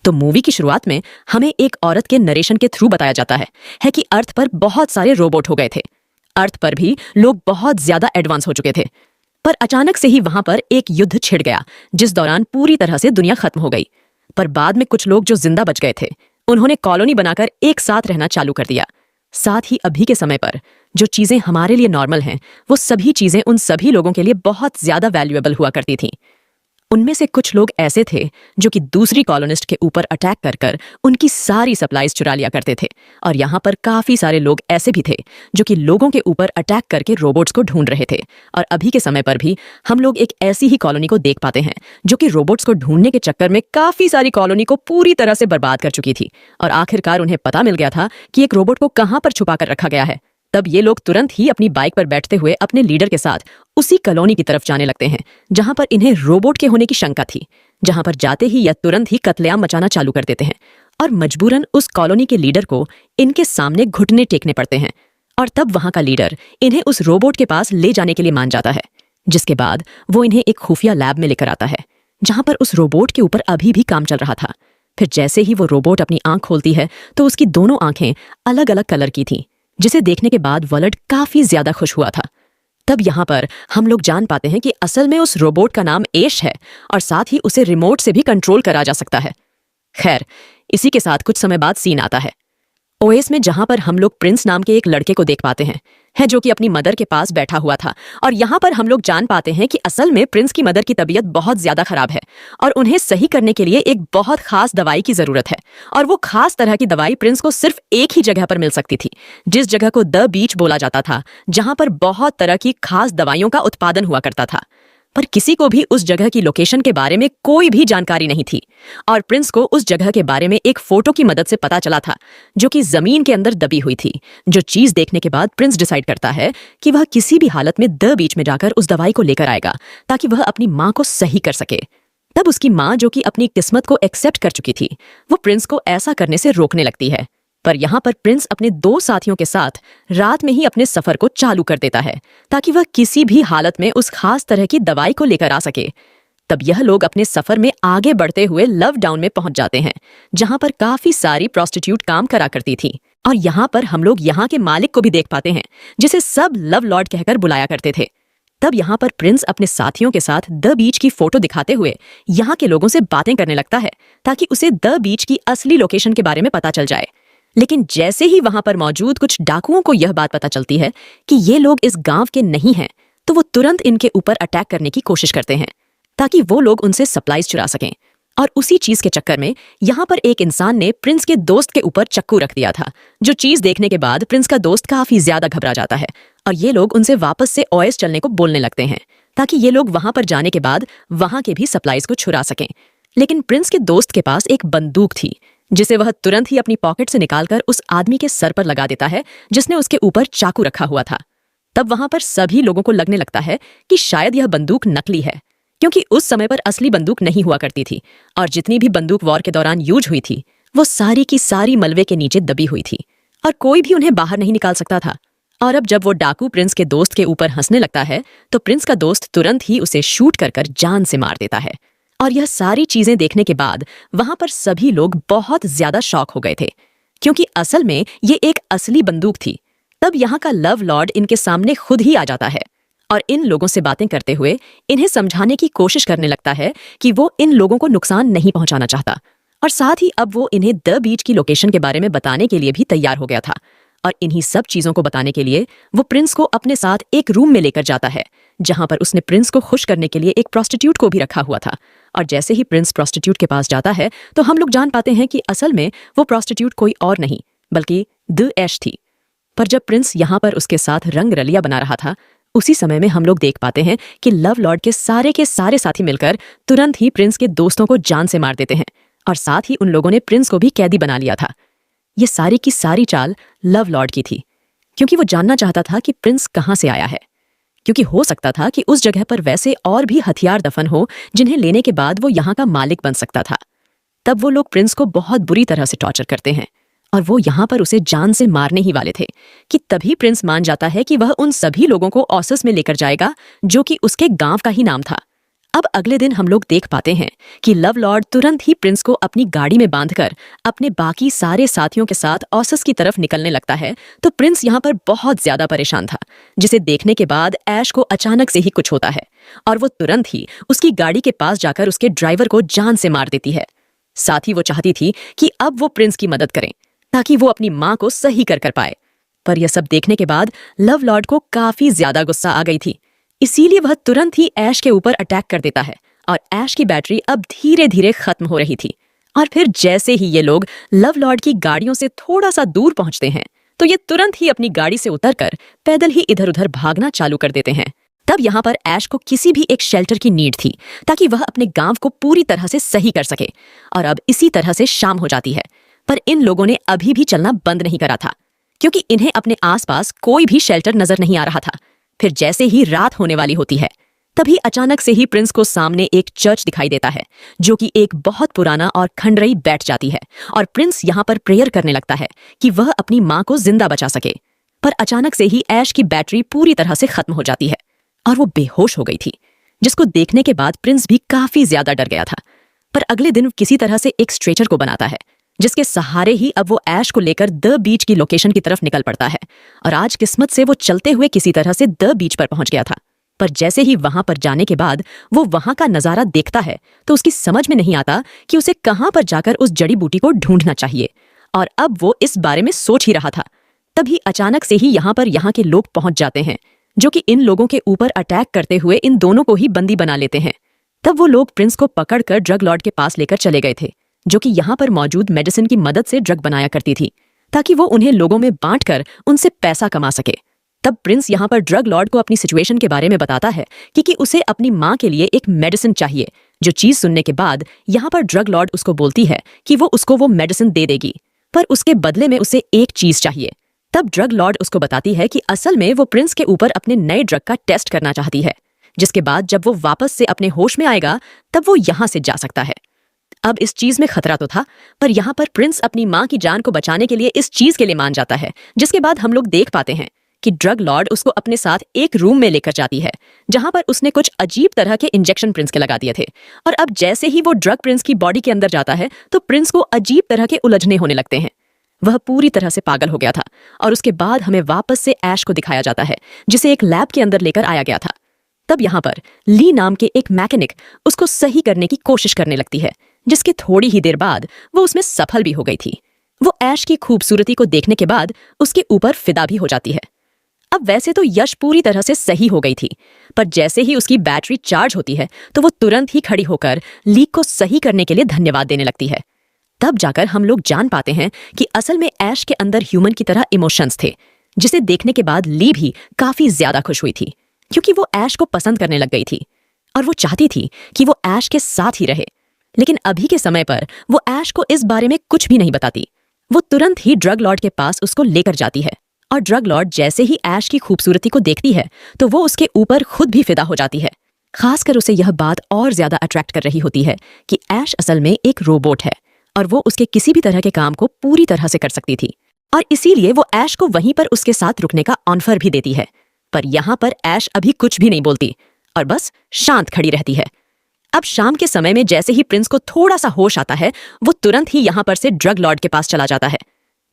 तो मूवी की शुरुआत में हमें एक औरत के नरेशन के थ्रू बताया जाता है कि अर्थ पर बहुत सारे रोबोट हो गए थे। अर्थ पर भी लोग बहुत ज्यादा एडवांस हो चुके थे। पर अचानक से ही वहां पर एक युद्ध छिड़ गया, जिस दौरान पूरी तरह से दुनिया खत्म हो गई। पर बाद में कुछ लोग जो जिंदा बच गए थे, उन्होंने कॉलोनी बनाकर एक साथ रहना चालू कर दिया। साथ ही अभी के समय पर जो चीजें हमारे लिए नॉर्मल हैं, वो सभी चीजें उन सभी लोगों के लिए बहुत ज्यादा वैल्यूएबल हुआ करती थीं। उनमें से कुछ लोग ऐसे थे जो कि दूसरी कॉलोनिस्ट के ऊपर अटैक कर कर उनकी सारी सप्लाईज चुरा लिया करते थे। और यहाँ पर काफी सारे लोग ऐसे भी थे जो कि लोगों के ऊपर अटैक करके रोबोट्स को ढूंढ रहे थे। और अभी के समय पर भी हम लोग एक ऐसी ही कॉलोनी को देख पाते हैं जो कि रोबोट्स को ढूंढने के चक्कर में काफी सारी कॉलोनी को पूरी तरह से बर्बाद कर चुकी थी। और आखिरकार उन्हें पता मिल गया था कि एक रोबोट को कहाँ पर छुपा कर रखा गया है। तब ये लोग तुरंत ही अपनी बाइक पर बैठते हुए अपने लीडर के साथ उसी कॉलोनी की तरफ जाने लगते हैं जहां पर इन्हें रोबोट के होने की शंका थी। जहां पर जाते ही यह तुरंत ही कत्लेआम मचाना चालू कर देते हैं और मजबूरन उस कॉलोनी के लीडर को इनके सामने घुटने टेकने पड़ते हैं। और तब वहां का लीडर इन्हें उस रोबोट के पास ले जाने के लिए मान जाता है, जिसके बाद वो इन्हें एक खुफिया लैब में लेकर आता है जहां पर उस रोबोट के ऊपर अभी भी काम चल रहा था। फिर जैसे ही वो रोबोट अपनी आंख खोलती है तो उसकी दोनों आंखें अलग अलग कलर की थीं, जिसे देखने के बाद वॉलट काफी ज्यादा खुश हुआ था। तब यहाँ पर हम लोग जान पाते हैं कि असल में उस रोबोट का नाम एश है और साथ ही उसे रिमोट से भी कंट्रोल करा जा सकता है। खैर, इसी के साथ कुछ समय बाद सीन आता है ओएस में, जहां पर हम लोग प्रिंस नाम के एक लड़के को देख पाते हैं जो कि अपनी मदर के पास बैठा हुआ था। और यहाँ पर हम लोग जान पाते हैं कि असल में प्रिंस की मदर की तबीयत बहुत ज्यादा खराब है और उन्हें सही करने के लिए एक बहुत खास दवाई की जरूरत है। और वो खास तरह की दवाई प्रिंस को सिर्फ एक ही जगह पर मिल सकती थी, जिस जगह को द बीच बोला जाता था, जहां पर बहुत तरह की खास दवाइयों का उत्पादन हुआ करता था। पर किसी को भी उस जगह की लोकेशन के बारे में कोई भी जानकारी नहीं थी। और प्रिंस को उस जगह के बारे में एक फोटो की मदद से पता चला था, जो कि जमीन के अंदर दबी हुई थी। जो चीज देखने के बाद प्रिंस डिसाइड करता है कि वह किसी भी हालत में द बीच में जाकर उस दवाई को लेकर आएगा ताकि वह अपनी माँ को सही कर सके। तब उसकी माँ, जो कि अपनी किस्मत को एक्सेप्ट कर चुकी थी, वो प्रिंस को ऐसा करने से रोकने लगती है। पर यहाँ पर प्रिंस अपने दो साथियों के साथ रात में ही अपने सफर को चालू कर देता है ताकि वह किसी भी हालत में उस खास तरह की दवाई को लेकर आ सके। तब यह लोग अपने सफर में आगे बढ़ते हुए लव डाउन में पहुंच जाते हैं, जहां पर काफी सारी प्रोस्टिट्यूट काम करा करती थी। और यहाँ पर हम लोग यहाँ के मालिक को भी देख पाते हैं, जिसे सब लव लॉर्ड कहकर बुलाया करते थे। तब यहाँ पर प्रिंस अपने साथियों के साथ द बीच की फोटो दिखाते हुए यहाँ के लोगों से बातें करने लगता है ताकि उसे द बीच की असली लोकेशन के बारे में पता चल जाए। लेकिन जैसे ही वहां पर मौजूद कुछ डाकुओं को यह बात पता चलती है कि ये लोग इस गांव के नहीं हैं, तो वो तुरंत इनके ऊपर अटैक करने की कोशिश करते हैं ताकि वो लोग उनसे सप्लाईज चुरा सकें। और उसी चीज के चक्कर में यहाँ पर एक इंसान ने प्रिंस के दोस्त के ऊपर चक्कू रख दिया था, जो चीज देखने के बाद प्रिंस का दोस्त काफी ज्यादा घबरा जाता है और ये लोग उनसे वापस से ओएस चलने को बोलने लगते हैं ताकि ये लोग वहां पर जाने के बाद वहां के भी सप्लाईज को छुरा सकें। लेकिन प्रिंस के दोस्त के पास एक बंदूक थी, जिसे वह तुरंत ही अपनी पॉकेट से निकालकर उस आदमी के सर पर लगा देता है जिसने उसके ऊपर चाकू रखा हुआ था। तब वहां पर सभी लोगों को लगने लगता है कि शायद यह बंदूक नकली है, क्योंकि उस समय पर असली बंदूक नहीं हुआ करती थी और जितनी भी बंदूक वॉर के दौरान यूज हुई थी, वो सारी की सारी मलबे के नीचे दबी हुई थी और कोई भी उन्हें बाहर नहीं निकाल सकता था। और अब जब वो डाकू प्रिंस के दोस्त के ऊपर हंसने लगता है, तो प्रिंस का दोस्त तुरंत ही उसे शूट कर कर जान से मार देता है। और यह सारी चीजें देखने के बाद वहां पर सभी लोग बहुत ज्यादा शॉक हो गए थे, क्योंकि असल में ये एक असली बंदूक थी। तब यहाँ का लव लॉर्ड इनके सामने खुद ही आ जाता है और इन लोगों से बातें करते हुए इन्हें समझाने की कोशिश करने लगता है कि वो इन लोगों को नुकसान नहीं पहुंचाना चाहता। और साथ ही अब वो इन्हें द बीच की लोकेशन के बारे में बताने के लिए भी तैयार हो गया था। और इन्हीं सब चीजों को बताने के लिए वो प्रिंस को अपने साथ एक रूम में लेकर जाता है, जहां पर उसने प्रिंस को खुश करने के लिए एक प्रोस्टिट्यूट को भी रखा हुआ था। और जैसे ही प्रिंस प्रोस्टिट्यूट के पास जाता है, तो हम लोग जान पाते हैं कि असल में वो प्रोस्टिट्यूट कोई और नहीं बल्कि द ऐश थी। पर जब प्रिंस यहाँ पर उसके साथ रंग रलिया बना रहा था, उसी समय में हम लोग देख पाते हैं कि लव लॉर्ड के सारे साथी मिलकर तुरंत ही प्रिंस के दोस्तों को जान से मार देते हैं और साथ ही उन लोगों ने प्रिंस को भी कैदी बना लिया था। ये सारी की सारी चाल लव लॉर्ड की थी, क्योंकि वो जानना चाहता था कि प्रिंस कहाँ से आया है, क्योंकि हो सकता था कि उस जगह पर वैसे और भी हथियार दफन हो जिन्हें लेने के बाद वो यहाँ का मालिक बन सकता था। तब वो लोग प्रिंस को बहुत बुरी तरह से टॉर्चर करते हैं और वो यहाँ पर उसे जान से मारने ही वाले थे कि तभी प्रिंस मान जाता है कि वह उन सभी लोगों को ऑसस में लेकर जाएगा जो कि उसके गांव का ही नाम था। अब अगले दिन हम लोग देख पाते हैं कि लव लॉर्ड तुरंत ही प्रिंस को अपनी गाड़ी में बांधकर अपने बाकी सारे साथियों के साथ ऑसस की तरफ निकलने लगता है। तो प्रिंस यहाँ पर बहुत ज्यादा परेशान था, जिसे देखने के बाद ऐश को अचानक से ही कुछ होता है और वो तुरंत ही उसकी गाड़ी के पास जाकर उसके ड्राइवर को जान से मार देती है। साथ ही वो चाहती थी कि अब वो प्रिंस की मदद करें ताकि वो अपनी माँ को सही कर पाए। पर यह सब देखने के बाद लव लॉर्ड को काफी ज्यादा गुस्सा आ गई थी, इसीलिए वह तुरंत ही ऐश के ऊपर अटैक कर देता है और ऐश की बैटरी अब धीरे धीरे खत्म हो रही थी। और फिर जैसे ही ये लोग लव लॉर्ड की गाड़ियों से थोड़ा सा दूर पहुंचते हैं तो ये तुरंत ही अपनी गाड़ी से उतरकर पैदल ही इधर उधर भागना चालू कर देते हैं। तब यहाँ पर ऐश को किसी भी एक शेल्टर की नीड थी ताकि वह अपने गांव को पूरी तरह से सही कर सके। और अब इसी तरह से शाम हो जाती है, पर इन लोगों ने अभी भी चलना बंद नहीं करा था क्योंकि इन्हें अपने आसपास कोई भी शेल्टर नजर नहीं आ रहा था। फिर जैसे ही रात होने वाली होती है तभी अचानक से ही प्रिंस को सामने एक चर्च दिखाई देता है जो कि एक बहुत पुराना और खंडरई बैठ जाती है और प्रिंस यहाँ पर प्रेयर करने लगता है कि वह अपनी माँ को जिंदा बचा सके। पर अचानक से ही ऐश की बैटरी पूरी तरह से खत्म हो जाती है और वो बेहोश हो गई थी, जिसको देखने के बाद प्रिंस भी काफी ज्यादा डर गया था। पर अगले दिन किसी तरह से एक स्ट्रेचर को बनाता है जिसके सहारे ही अब वो ऐश को लेकर द बीच की लोकेशन की तरफ निकल पड़ता है। और आज किस्मत से वो चलते हुए किसी तरह से द बीच पर पहुंच गया था। पर जैसे ही वहां पर जाने के बाद वो वहां का नजारा देखता है तो उसकी समझ में नहीं आता कि उसे कहां पर जाकर उस जड़ी बूटी को ढूंढना चाहिए। और अब वो इस बारे में सोच ही रहा था, तभी अचानक से ही यहाँ पर यहाँ के लोग पहुंच जाते हैं जो कि इन लोगों के ऊपर अटैक करते हुए इन दोनों को ही बंदी बना लेते हैं। तब वो लोग प्रिंस को पकड़कर ड्रग लॉर्ड के पास लेकर चले गए थे जो कि यहाँ पर मौजूद मेडिसिन की मदद से ड्रग बनाया करती थी ताकि वो उन्हें लोगों में बांटकर उनसे पैसा कमा सके। तब प्रिंस यहाँ पर ड्रग लॉर्ड को अपनी सिचुएशन के बारे में बताता है कि उसे अपनी माँ के लिए एक मेडिसिन चाहिए, जो चीज सुनने के बाद यहाँ पर ड्रग लॉर्ड उसको बोलती है कि वो उसको वो मेडिसिन दे देगी, पर उसके बदले में उसे एक चीज चाहिए। तब ड्रग लॉर्ड उसको बताती है कि असल में वो प्रिंस के ऊपर अपने नए ड्रग का टेस्ट करना चाहती है, जिसके बाद जब वो वापस से अपने होश में आएगा तब वो यहाँ से जा सकता है। अब इस चीज में खतरा तो था, पर यहाँ पर प्रिंस अपनी माँ की जान को बचाने के लिए इस चीज के लिए मान जाता है, जिसके बाद हम लोग देख पाते हैं कि ड्रग लॉर्ड उसको अपने साथ एक रूम में लेकर जाती है जहां पर उसने कुछ अजीब तरह के इंजेक्शन प्रिंस के लगा दिए थे। और अब जैसे ही वो ड्रग प्रिंस की बॉडी के अंदर जाता है तो प्रिंस को अजीब तरह के उलझने होने लगते हैं। वह पूरी तरह से पागल हो गया था। और उसके बाद हमें वापस से ऐश को दिखाया जाता है जिसे एक लैब के अंदर लेकर आया गया था। तब यहाँ पर ली नाम के एक मैकेनिक उसको सही करने की कोशिश करने लगती है, जिसके थोड़ी ही देर बाद वो उसमें सफल भी हो गई थी। वो ऐश की खूबसूरती को देखने के बाद उसके ऊपर फिदा भी हो जाती है। अब वैसे तो यश पूरी तरह से सही हो गई थी, पर जैसे ही उसकी बैटरी चार्ज होती है तो वो तुरंत ही खड़ी होकर ली को सही करने के लिए धन्यवाद देने लगती है। तब जाकर हम लोग जान पाते हैं कि असल में ऐश के अंदर ह्यूमन की तरह इमोशंस थे, जिसे देखने के बाद ली भी काफी ज्यादा खुश हुई थी क्योंकि वो ऐश को पसंद करने लग गई थी और वो चाहती थी कि वो ऐश के साथ ही रहे। लेकिन अभी के समय पर वो ऐश को इस बारे में कुछ भी नहीं बताती। वो तुरंत ही ड्रग लॉर्ड के पास उसको लेकर जाती है और ड्रग लॉर्ड जैसे ही ऐश की खूबसूरती को देखती है तो वो उसके ऊपर खुद भी फिदा हो जाती है। खासकर उसे यह बात और ज्यादा अट्रैक्ट कर रही होती है कि ऐश असल में एक रोबोट है और वो उसके किसी भी तरह के काम को पूरी तरह से कर सकती थी। और इसीलिए वो ऐश को वहीं पर उसके साथ रुकने का ऑफर भी देती है। पर यहाँ पर ऐश अभी कुछ भी नहीं बोलती और बस शांत खड़ी रहती है। अब शाम के समय में जैसे ही प्रिंस को थोड़ा सा होश आता है वो तुरंत ही यहाँ पर से ड्रग लॉर्ड के पास चला जाता है।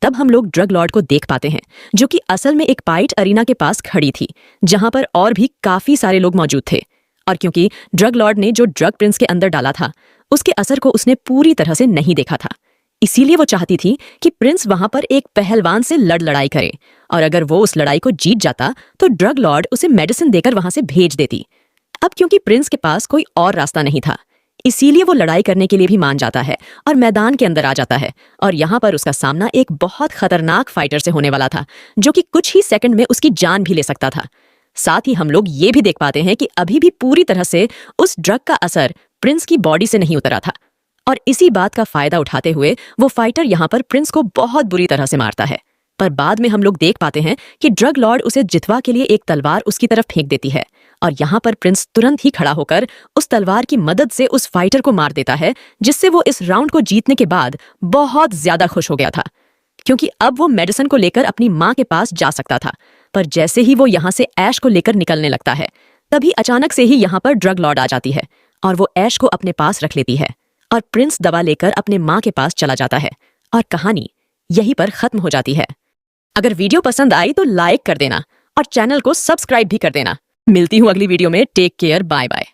तब हम लोग ड्रग लॉर्ड को देख पाते हैं जो कि असल में एक पाइट अरीना के पास खड़ी थी जहां पर और भी काफी सारे लोग मौजूद थे। और क्योंकि ड्रग लॉर्ड ने जो ड्रग प्रिंस के अंदर डाला था उसके असर को उसने पूरी तरह से नहीं देखा था, इसीलिए वो चाहती थी कि प्रिंस वहां पर एक पहलवान से लड़ाई करे और अगर वो उस लड़ाई को जीत जाता तो ड्रग लॉर्ड उसे मेडिसिन देकर वहां से भेज देती। अब क्योंकि प्रिंस के पास कोई और रास्ता नहीं था, इसीलिए वो लड़ाई करने के लिए भी मान जाता है और मैदान के अंदर आ जाता है। और यहाँ पर उसका सामना एक बहुत खतरनाक फाइटर से होने वाला था जो कि कुछ ही सेकंड में उसकी जान भी ले सकता था। साथ ही हम लोग ये भी देख पाते हैं कि अभी भी पूरी तरह से उस ड्रग का असर प्रिंस की बॉडी से नहीं उतरा था और इसी बात का फायदा उठाते हुए वो फाइटर यहाँ पर प्रिंस को बहुत बुरी तरह से मारता है। पर बाद में हम लोग देख पाते हैं कि ड्रग लॉर्ड उसे जितवा के लिए एक तलवार उसकी तरफ फेंक देती है और यहाँ पर प्रिंस तुरंत ही खड़ा होकर उस तलवार की मदद से उस फाइटर को मार देता है, जिससे वो इस राउंड को जीतने के बाद बहुत ज्यादा खुश हो गया था क्योंकि अब वो मेडिसिन को लेकर अपनी माँ के पास जा सकता था। पर जैसे ही वो यहाँ से ऐश को लेकर निकलने लगता है तभी अचानक से ही यहाँ पर ड्रग लॉर्ड आ जाती है और वो ऐश को अपने पास रख लेती है और प्रिंस दवा लेकर अपने माँ के पास चला जाता है और कहानी यहीं पर खत्म हो जाती है। अगर वीडियो पसंद आई तो लाइक कर देना और चैनल को सब्सक्राइब भी कर देना। मिलती हूँ अगली वीडियो में। Take care, bye bye.